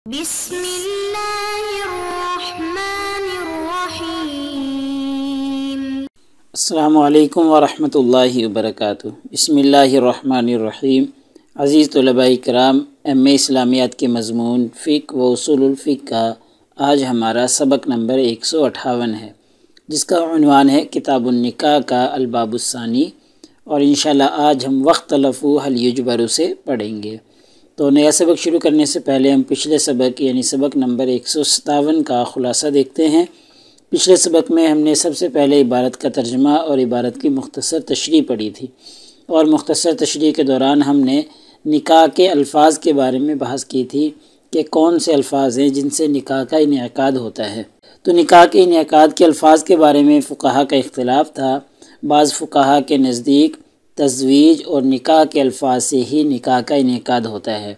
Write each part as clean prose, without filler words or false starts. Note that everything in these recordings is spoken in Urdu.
بسم اللہ الرحمن الرحیم۔ السلام علیکم ورحمۃ اللہ وبرکاتہ۔ بسم اللہ الرحمن الرحیم۔ عزیز طلباء کرام، ایم اے اسلامیات کے مضمون فقہ و اصول الفقہ کا آج ہمارا سبق نمبر 158 ہے، جس کا عنوان ہے کتاب النکاح کا الباب الثانی، اور انشاءاللہ آج ہم واختلف هل یجبر سے پڑھیں گے۔ تو نیا سبق شروع کرنے سے پہلے ہم پچھلے سبق یعنی سبق نمبر 157 کا خلاصہ دیکھتے ہیں۔ پچھلے سبق میں ہم نے سب سے پہلے عبارت کا ترجمہ اور عبارت کی مختصر تشریح پڑھی تھی، اور مختصر تشریح کے دوران ہم نے نکاح کے الفاظ کے بارے میں بحث کی تھی کہ کون سے الفاظ ہیں جن سے نکاح کا انعقاد ہوتا ہے۔ تو نکاح کے انعقاد کے الفاظ کے بارے میں فقہا کا اختلاف تھا۔ بعض فقہا کے نزدیک تزویج اور نکاح کے الفاظ سے ہی نکاح کا انعقاد ہوتا ہے،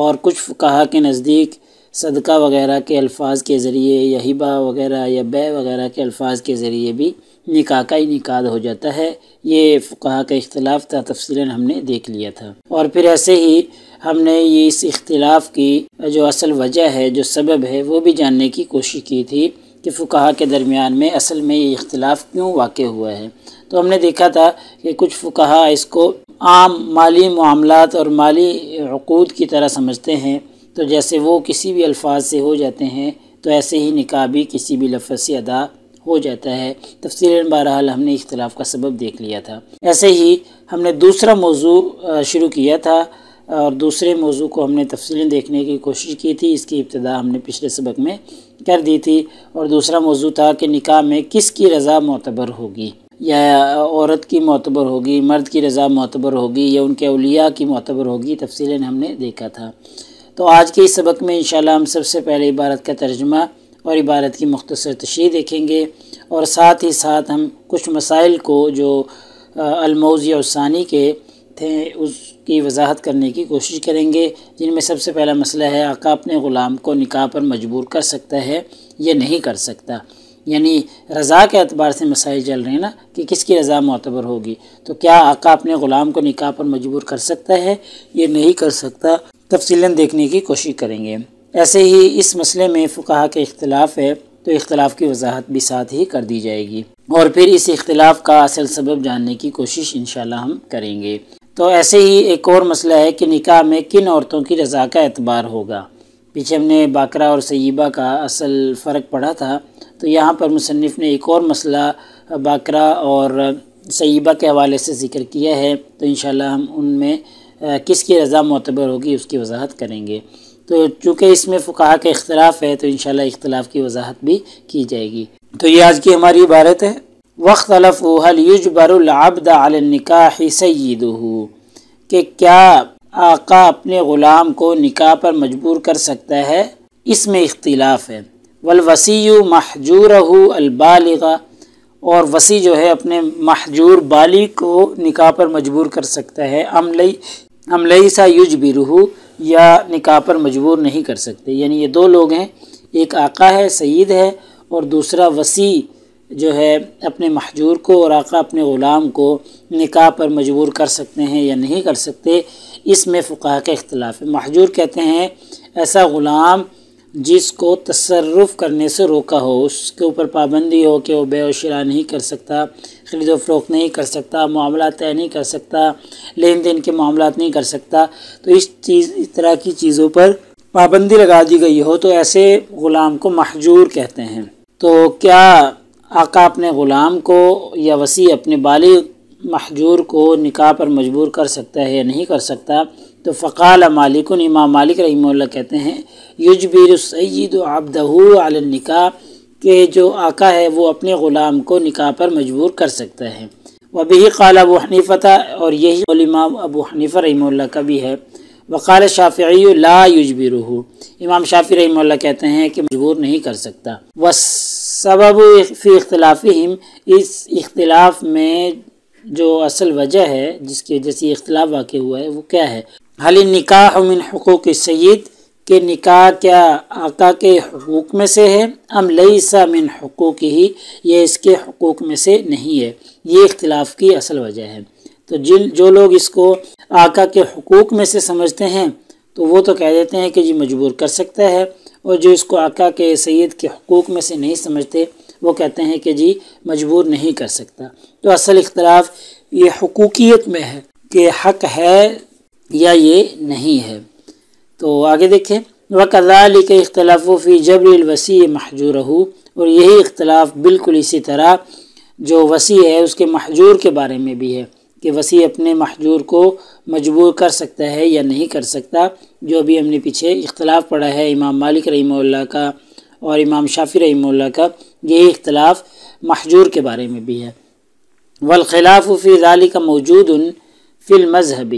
اور کچھ فقہا کے نزدیک صدقہ وغیرہ کے الفاظ کے ذریعے یا ہبہ وغیرہ یا بیع وغیرہ کے الفاظ کے ذریعے بھی نکاح کا انعقاد ہو جاتا ہے۔ یہ فقہا کا اختلاف تھا، تفصیلاً ہم نے دیکھ لیا تھا۔ اور پھر ایسے ہی ہم نے یہ اس اختلاف کی جو اصل وجہ ہے، جو سبب ہے، وہ بھی جاننے کی کوشش کی تھی کہ فقہا کے درمیان میں اصل میں یہ اختلاف کیوں واقع ہوا ہے۔ تو ہم نے دیکھا تھا کہ کچھ فقہا اس کو عام مالی معاملات اور مالی عقود کی طرح سمجھتے ہیں، تو جیسے وہ کسی بھی الفاظ سے ہو جاتے ہیں تو ایسے ہی نکاح بھی کسی بھی لفظ سے ادا ہو جاتا ہے۔ تفصیلاً بہرحال ہم نے اختلاف کا سبب دیکھ لیا تھا۔ ایسے ہی ہم نے دوسرا موضوع شروع کیا تھا، اور دوسرے موضوع کو ہم نے تفصیلاً دیکھنے کی کوشش کی تھی۔ اس کی ابتدا ہم نے پچھلے سبق میں کر دی تھی، اور دوسرا موضوع تھا کہ نکاح میں کس کی رضا معتبر ہوگی، یا عورت کی معتبر ہوگی، مرد کی رضا معتبر ہوگی، یا ان کے اولیاء کی معتبر ہوگی۔ تفصیلاً ہم نے دیکھا تھا۔ تو آج کے اس سبق میں انشاءاللہ ہم سب سے پہلے عبارت کا ترجمہ اور عبارت کی مختصر تشریح دیکھیں گے، اور ساتھ ہی ساتھ ہم کچھ مسائل کو جو الموضوع الثانی کے تھے اس کی وضاحت کرنے کی کوشش کریں گے، جن میں سب سے پہلا مسئلہ ہے آقا اپنے غلام کو نکاح پر مجبور کر سکتا ہے یا نہیں کر سکتا۔ یعنی رضا کے اعتبار سے مسائل چل رہے ہیں نا، کہ کس کی رضا معتبر ہوگی، تو کیا آقا اپنے غلام کو نکاح پر مجبور کر سکتا ہے یا نہیں کر سکتا، تفصیلاً دیکھنے کی کوشش کریں گے۔ ایسے ہی اس مسئلے میں فقہا کے اختلاف ہے، تو اختلاف کی وضاحت بھی ساتھ ہی کر دی جائے گی، اور پھر اس اختلاف کا اصل سبب جاننے کی کوشش انشاءاللہ ہم کریں گے۔ تو ایسے ہی ایک اور مسئلہ ہے کہ نکاح میں کن عورتوں کی رضا کا اعتبار ہوگا۔ پیچھے ہم نے باکرہ اور سیبہ کا اصل فرق پڑھا تھا، تو یہاں پر مصنف نے ایک اور مسئلہ باکرہ اور سیبہ کے حوالے سے ذکر کیا ہے، تو انشاءاللہ ہم ان میں کس کی رضا معتبر ہوگی اس کی وضاحت کریں گے۔ تو چونکہ اس میں فقہا کا اختلاف ہے، تو انشاءاللہ اختلاف کی وضاحت بھی کی جائے گی۔ تو یہ آج کی ہماری عبارت ہے، وَاخْتَلَفُوا هَلْ يُجْبَرُ الْعَبْدَ عَلَى النِّكَاحِ سَيِّدُهُ، کہ کیا آقا اپنے غلام کو نکاح پر مجبور کر سکتا ہے، اس میں اختلاف ہے۔ وَالْوَصِيُّ مَحْجُورَهُ الْبَالِغَ، اور وصی جو ہے اپنے محجور بالغ کو نکاح پر مجبور کر سکتا ہے، ام لیسا یجبرہ، یا نکاح پر مجبور نہیں کر سکتے۔ یعنی یہ دو لوگ ہیں، ایک آقا ہے، سید ہے، اور دوسرا وصی جو ہے اپنے محجور کو، اور آقا اپنے غلام کو نکاح پر مجبور کر سکتے ہیں یا نہیں کر سکتے، اس میں فقہا کا اختلاف ہے۔ محجور کہتے ہیں ایسا غلام جس کو تصرف کرنے سے روکا ہو، اس کے اوپر پابندی ہو کہ وہ بیع و شراء نہیں کر سکتا، خرید و فروخت نہیں کر سکتا، معاملات طے نہیں کر سکتا، لین دین کے معاملات نہیں کر سکتا، تو اس طرح کی چیزوں پر پابندی لگا دی گئی ہو، تو ایسے غلام کو محجور کہتے ہیں۔ تو کیا آقا اپنے غلام کو یا وصی اپنے بالغ محجور کو نکاح پر مجبور کر سکتا ہے یا نہیں کر سکتا؟ تو فقال مالک، امام مالک رحمہ اللہ کہتے ہیں یجبر السید عبدہ علی النکاح، کہ جو آقا ہے وہ اپنے غلام کو نکاح پر مجبور کر سکتا ہے۔ وبہ قال ابو حنیفہ، اور یہی قول امام ابو حنیفہ رحمہ اللہ کا بھی ہے۔ وقال الشافعی لا یجبرہ، امام شافعی رحمہ اللہ کہتے ہیں کہ مجبور نہیں کر سکتا۔ والسبب فی اختلافہم، اس اختلاف میں جو اصل وجہ ہے جس کی وجہ سے اختلاف واقع ہوا ہے وہ کیا ہے؟ حل النکاح من حقوق السید، کہ نکاح کیا آقا کے حقوق میں سے ہے، ام لیس من حقوقہ، یہ اس کے حقوق میں سے نہیں ہے۔ یہ اختلاف کی اصل وجہ ہے۔ تو جو لوگ اس کو آقا کے حقوق میں سے سمجھتے ہیں تو وہ تو کہہ دیتے ہیں کہ جی مجبور کر سکتا ہے، اور جو اس کو آقا کے سید کے حقوق میں سے نہیں سمجھتے وہ کہتے ہیں کہ جی مجبور نہیں کر سکتا۔ تو اصل اختلاف یہ حقوقیت میں ہے کہ حق ہے یا یہ نہیں ہے۔ تو آگے دیکھیں، وَكَذَلِكَ اخْتَلَفُوا فِي جَبْرِ الْوَسِيِّ مَحْجُورَهُ، اور یہی اختلاف بالکل اسی طرح جو وصی ہے اس کے محجور کے بارے میں بھی ہے کہ وصی اپنے محجور کو مجبور کر سکتا ہے یا نہیں کر سکتا، جو ابھی ہم نے پیچھے اختلاف پڑھا ہے امام مالک رحمہ اللہ کا اور امام شافعی رحمہ اللہ کا، یہی اختلاف محجور کے بارے میں بھی ہے۔ والخلاف فی ذلک موجود فی المذہب،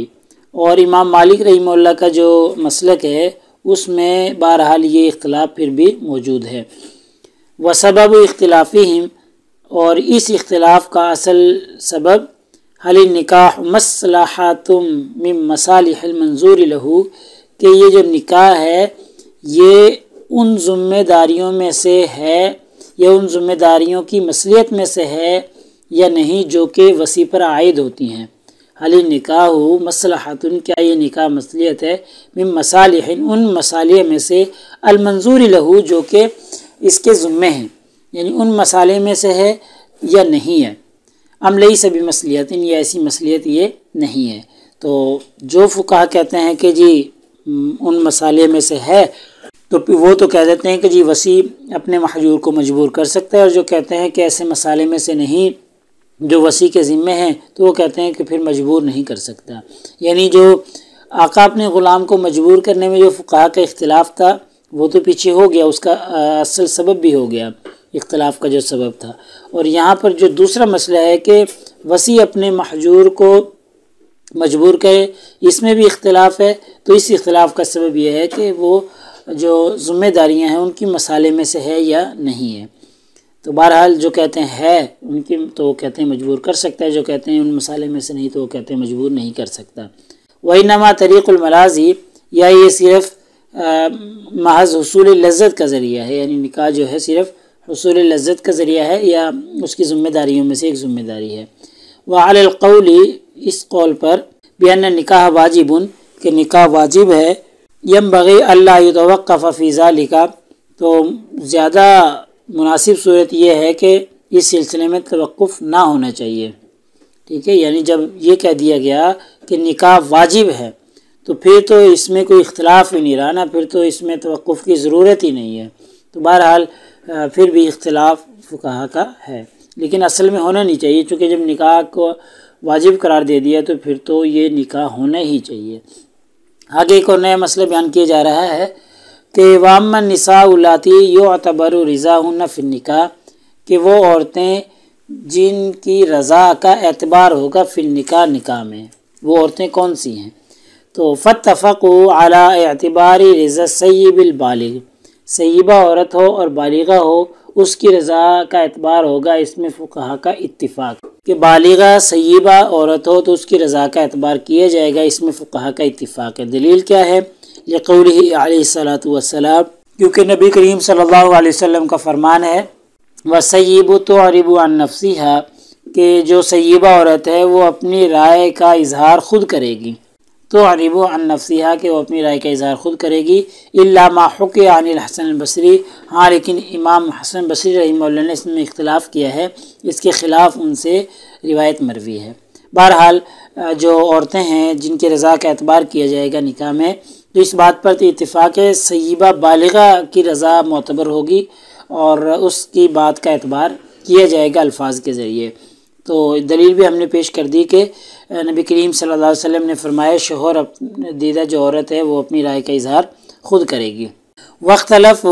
اور امام مالک رحمہ اللہ کا جو مسلک ہے اس میں بہرحال یہ اختلاف پھر بھی موجود ہے۔ وسبب اختلافہم، اور اس اختلاف کا اصل سبب حل نکاح مصلحات من مصالح المنظور لہ، کہ یہ جو نکاح ہے یہ ان ذمہ داریوں میں سے ہے یا ان ذمہ داریوں کی مصلحت میں سے ہے یا نہیں جو کہ وصی پر عائد ہوتی ہیں۔ حل نکاح مصلحات، کیا یہ نکاح مصلحت ہے؟ من مصالح، ان مصالح میں سے المنظور لہ، جو کہ اس کے ذمے ہیں، یعنی ان مصالح میں سے ہے یا نہیں ہے۔ ام لیس بمصلحت، یہ ایسی مصلحت یہ نہیں ہے۔ تو جو فقہا کہتے ہیں کہ جی ان مصالح میں سے ہے تو وہ تو کہہ دیتے ہیں کہ جی وصی اپنے محجور کو مجبور کر سکتا ہے، اور جو کہتے ہیں کہ ایسے مصالح میں سے نہیں جو وصی کے ذمے ہیں تو وہ کہتے ہیں کہ پھر مجبور نہیں کر سکتا۔ یعنی جو آقا اپنے غلام کو مجبور کرنے میں جو فقہا کا اختلاف تھا وہ تو پیچھے ہو گیا، اس کا اصل سبب بھی ہو گیا اختلاف کا جو سبب تھا۔ اور یہاں پر جو دوسرا مسئلہ ہے کہ وصی اپنے محجور کو مجبور کرے، اس میں بھی اختلاف ہے۔ تو اس اختلاف کا سبب یہ ہے کہ وہ جو ذمہ داریاں ہیں ان کی مصالح میں سے ہے یا نہیں ہے۔ تو بہرحال جو کہتے ہیں ہے ان کی تو وہ کہتے ہیں مجبور کر سکتا ہے، جو کہتے ہیں ان مصالح میں سے نہیں تو وہ کہتے ہیں مجبور نہیں کر سکتا۔ وَإِنَّمَا طریق الملاذی، یا یہ صرف محض حصول لذت کا ذریعہ ہے، یعنی نکاح جو ہے صرف حصول لذت کا ذریعہ ہے یا اس کی ذمہ داریوں میں سے ایک ذمہ داری ہے۔ وعلی القول، اس قول پر، بأن نکاح واجب، کہ نکاح واجب ہے، ینبغی اللہ یتوقف فی ذلک، تو زیادہ مناسب صورت یہ ہے کہ اس سلسلے میں توقف نہ ہونا چاہیے، ٹھیک ہے۔ یعنی جب یہ کہہ دیا گیا کہ نکاح واجب ہے تو پھر تو اس میں کوئی اختلاف ہی نہیں رہا نا، پھر تو اس میں توقف کی ضرورت ہی نہیں ہے۔ تو بہرحال پھر بھی اختلاف فقہا کا ہے، لیکن اصل میں ہونا نہیں چاہیے، چونکہ جب نکاح کو واجب قرار دے دیا تو پھر تو یہ نکاح ہونا ہی چاہیے۔ آگے ایک اور نیا مسئلہ بیان کیا جا رہا ہے کہ وَأَمَّا النِّسَاءُ اللَّاتِي يُعْتَبَرُ رِضَاهُنَّ فِي النِّكَاحِ، کہ وہ عورتیں جن کی رضا کا اعتبار ہوگا فی النکاح، نکاح میں، وہ عورتیں کون سی ہیں؟ تو فَاتَّفَقُوا عَلَىٰ اعتبار رضا السیب البالغ، سیبہ عورت ہو اور بالغہ ہو اس کی رضا کا اعتبار ہوگا، اس میں فقہا کا اتفاق کہ بالغہ سیبہ عورت ہو تو اس کی رضا کا اعتبار کیا جائے گا، اس میں فقہا کا اتفاق ہے۔ دلیل کیا ہے؟ لقولہ علیہ الصلاۃ والسلام، کیونکہ نبی کریم صلی اللہ علیہ وسلم کا فرمان ہے وَسَيِّبُ تُعْرِبُ عَن نَفْسِهَا، کہ جو سیبہ عورت ہے وہ اپنی رائے کا اظہار خود کرے گی، تُعْرِبُ عَن نَفْسِهَا، کہ وہ اپنی رائے کا اظہار خود کرے گی، اِلَّا مَا حُكِيَ عَنِ الْحَسَنِ الْبَصْرِي، ہاں لیکن امام حسن بصری رحمہ اللہ نے اس میں اختلاف کیا ہے، اس کے خلاف ان سے روایت مروی ہے۔ بہرحال جو عورتیں ہیں جن کی رضا کا اعتبار کیا جائے گا نکاح میں، تو اس بات پر تو اتفاق ہے سیبہ بالغہ کی رضا معتبر ہوگی اور اس کی بات کا اعتبار کیا جائے گا الفاظ کے ذریعے۔ تو دلیل بھی ہم نے پیش کر دی کہ نبی کریم صلی اللہ علیہ وسلم نے فرمایا شوہر دیدہ جو عورت ہے وہ اپنی رائے کا اظہار خود کرے گی۔ واختلف،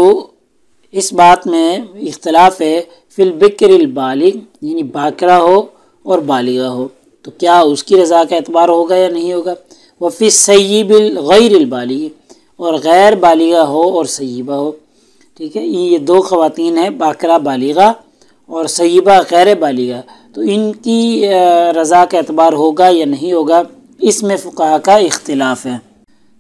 اس بات میں اختلاف ہے فی البکر البالغ، یعنی باکرہ ہو اور بالغہ ہو تو کیا اس کی رضا کا اعتبار ہوگا یا نہیں ہوگا۔ وفی السیب الغیر البالغ، اور غیر بالغہ ہو اور سیبہ ہو، ٹھیک ہے، یہ دو خواتین ہیں، باکرہ بالغہ اور سیبہ غیر بالغہ، تو ان کی رضا کا اعتبار ہوگا یا نہیں ہوگا، اس میں فقہا کا اختلاف ہے۔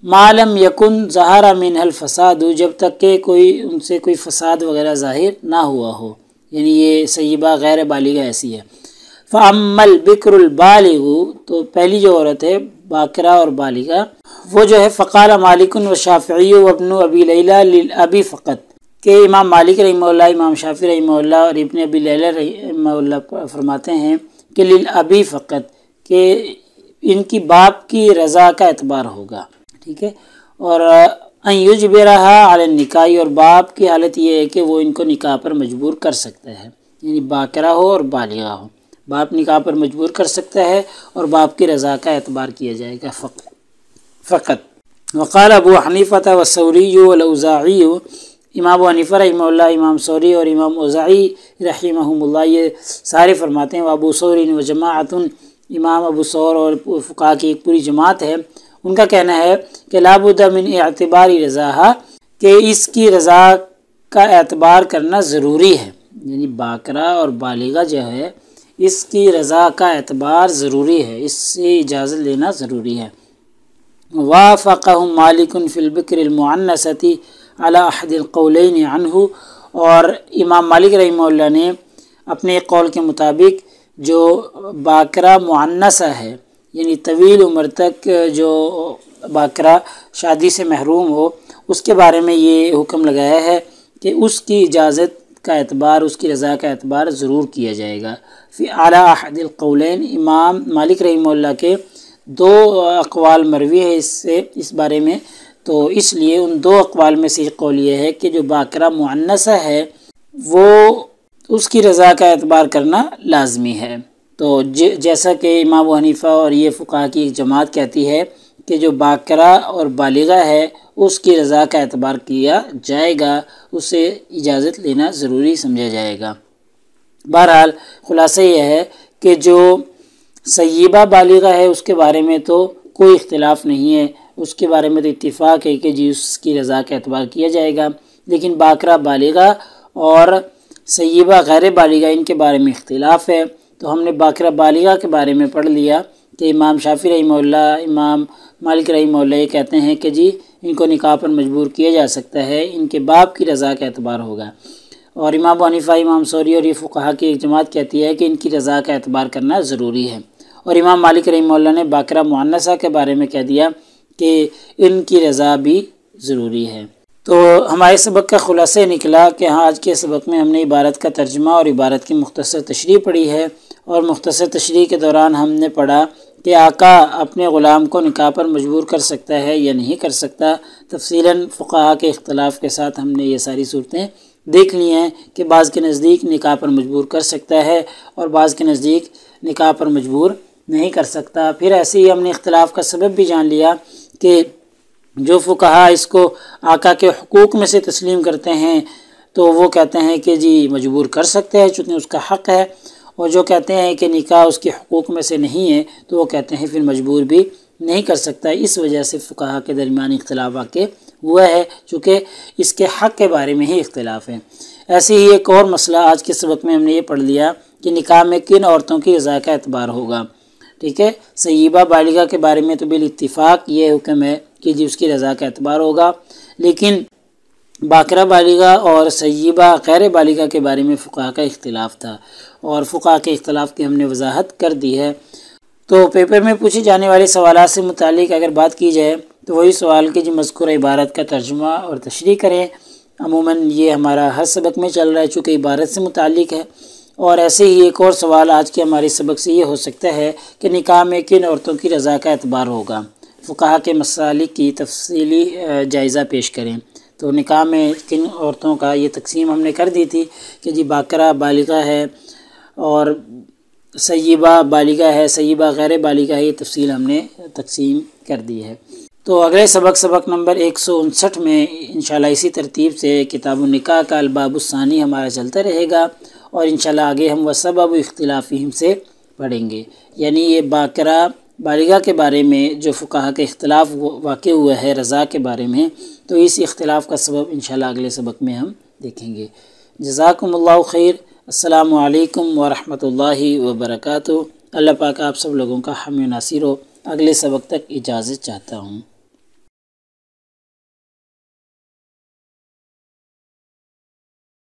ما لم یکن ظہر منہ الفساد، جب تک کہ ان سے کوئی فساد وغیرہ ظاہر نہ ہوا ہو، یعنی یہ سیبہ غیر بالغہ ایسی ہے۔ فَأَمَّا الْبِكْرُ الْبَالِغُ، تو پہلی جو عورت ہے باکرہ اور بالغہ، وہ جو ہے فقال مالک و شافعی و ابن ابی لیلہ للابی فقط، کہ امام مالک رحمہ اللہ، امام شافعی رحمہ اللہ اور ابن ابی لیلہ رحمہ اللہ فرماتے ہیں کہ للابی فقط، کہ ان کی باپ کی رضا کا اعتبار ہوگا، ٹھیک ہے، اور ان یجبرہا علی النکاح، اور باپ کی حالت یہ ہے کہ وہ ان کو نکاح پر مجبور کر سکتا ہے، یعنی باکرہ ہو اور بالغہ ہو، باپ نکاح پر مجبور کر سکتا ہے اور باپ کی رضا کا اعتبار کیا جائے گا فقط۔ وقال ابو حنیفہ والثوری والاوزاعی، امام ابو حنیفہ رحمہ اللہ، امام ثوری اور امام اوزاعی رحمہم اللہ یہ سارے فرماتے ہیں، ابو ثور و جماعت، امام ابو ثور اور فقہاء کی ایک پوری جماعت ہے، ان کا کہنا ہے کہ لا بد من اعتبار رضاہا، کہ اس کی رضا کا اعتبار کرنا ضروری ہے، یعنی باکرہ اور بالغہ جو ہے اس کی رضا کا اعتبار ضروری ہے، اس سے اجازت لینا ضروری ہے۔ وافقہم مالک فی البکر المعنسۃ علی احد القولین عنہ، اور امام مالک رحمہ اللہ نے اپنے قول کے مطابق جو باکرہ معنسہ ہے، یعنی طویل عمر تک جو باکرہ شادی سے محروم ہو، اس کے بارے میں یہ حکم لگایا ہے کہ اس کی اجازت کا اعتبار، اس کی رضا کا اعتبار ضرور کیا جائے گا۔ فی اعلی احد القولین، امام مالک رحمہ اللہ کے دو اقوال مروی ہے اس بارے میں، تو اس لیے ان دو اقوال میں سے ایک قول یہ ہے کہ جو باکرہ معنسہ ہے وہ اس کی رضا کا اعتبار کرنا لازمی ہے۔ تو جیسا کہ امام ابو حنیفہ اور یہ فقہاء کی ایک جماعت کہتی ہے کہ جو باکرہ اور بالغہ ہے اس کی رضا کا اعتبار کیا جائے گا، اسے اجازت لینا ضروری سمجھا جائے گا۔ بہرحال خلاصہ یہ ہے کہ جو سیبہ بالغہ ہے اس کے بارے میں تو کوئی اختلاف نہیں ہے، اس کے بارے میں تو اتفاق ہے کہ جی اس کی رضا کا اعتبار کیا جائے گا، لیکن باکرہ بالغہ اور سیبہ غیر بالغہ ان کے بارے میں اختلاف ہے۔ تو ہم نے باکرہ بالغہ کے بارے میں پڑھ لیا کہ امام شافعی رحمہ اللہ، امام مالک رحمہ اللہ یہ کہتے ہیں کہ جی ان کو نکاح پر مجبور کیا جا سکتا ہے، ان کے باپ کی رضا کا اعتبار ہوگا، اور امام ابو حنیفہ، امام ثوری اور یہ فقہاء کی ایک جماعت کہتی ہے کہ ان کی رضا کا اعتبار کرنا ضروری ہے، اور امام مالک رحمہ اللہ نے باکرہ معنسہ کے بارے میں کہہ دیا کہ ان کی رضا بھی ضروری ہے۔ تو ہمارے سبق کا خلاصہ نکلا کہ ہاں آج کے سبق میں ہم نے عبارت کا ترجمہ اور عبارت کی مختصر تشریح پڑھی ہے، اور مختصر تشریح کے دوران ہم نے پڑھا کہ آقا اپنے غلام کو نکاح پر مجبور کر سکتا ہے یا نہیں کر سکتا۔ تفصیلاً فقہاء کے اختلاف کے ساتھ ہم نے یہ ساری صورتیں دیکھ لی ہیں کہ بعض کے نزدیک نکاح پر مجبور کر سکتا ہے اور بعض کے نزدیک نکاح پر مجبور نہیں کر سکتا۔ پھر ایسے ہی ہم نے اختلاف کا سبب بھی جان لیا کہ جو فقہاء اس کو آقا کے حقوق میں سے تسلیم کرتے ہیں تو وہ کہتے ہیں کہ جی مجبور کر سکتے ہیں چونکہ اس کا حق ہے، اور جو کہتے ہیں کہ نکاح اس کے حقوق میں سے نہیں ہے تو وہ کہتے ہیں پھر مجبور بھی نہیں کر سکتا۔ اس وجہ سے فقہاء کے درمیان اختلاف واقع ہوا ہے، چونکہ اس کے حق کے بارے میں ہی اختلاف ہے۔ ایسے ہی ایک اور مسئلہ آج کے سبق میں ہم نے یہ پڑھ لیا کہ نکاح میں کن عورتوں کی رضا کا اعتبار ہوگا، ٹھیک ہے۔ سیبہ بالغہ کے بارے میں تو بالاتفاق یہ حکم ہے کہ جی اس کی رضا کا اعتبار ہوگا، لیکن باکرہ بالغہ اور سیبہ غیر بالغہ کے بارے میں فقہاء کا اختلاف تھا، اور فقہاء کے اختلاف کی ہم نے وضاحت کر دی ہے۔ تو پیپر میں پوچھے جانے والے سوالات سے متعلق اگر بات کی جائے تو وہی سوال کہ جی مذکورہ عبارت کا ترجمہ اور تشریح کریں۔ عموماً یہ ہمارا ہر سبق میں چل رہا ہے چونکہ عبارت سے متعلق ہے، اور ایسے ہی ایک اور سوال آج کے ہمارے سبق سے یہ ہو سکتا ہے کہ نکاح میں کن عورتوں کی رضا کا اعتبار ہوگا۔ فقہاء کے مسالک کی تفصیلی جائزہ پیش کریں۔ تو نکاح میں کن عورتوں کا یہ تقسیم ہم نے کر دی تھی کہ جی باکرہ بالغہ ہے اور سیبہ بالغہ ہے، سیبہ غیر بالغہ ہے، یہ تفصیل ہم نے تقسیم کر دی ہے۔ تو اگلے سبق نمبر 159 میں انشاءاللہ اسی ترتیب سے کتاب النکاح کا الباب الثانی ہمارا چلتا رہے گا، اور انشاءاللہ آگے ہم وسبب اختلافہم سے پڑھیں گے، یعنی یہ باکرہ بالغہ کے بارے میں جو فقہاء کا اختلاف واقع ہوا ہے رضا کے بارے میں، تو اس اختلاف کا سبب انشاءاللہ اگلے سبق میں ہم دیکھیں گے۔ جزاکم اللہ خیر۔ السلام علیکم ورحمۃ اللہ وبرکاتہ۔ اللہ پاک آپ سب لوگوں کا حامی و ناصر ہو۔ اگلے سبق تک اجازت چاہتا ہوں۔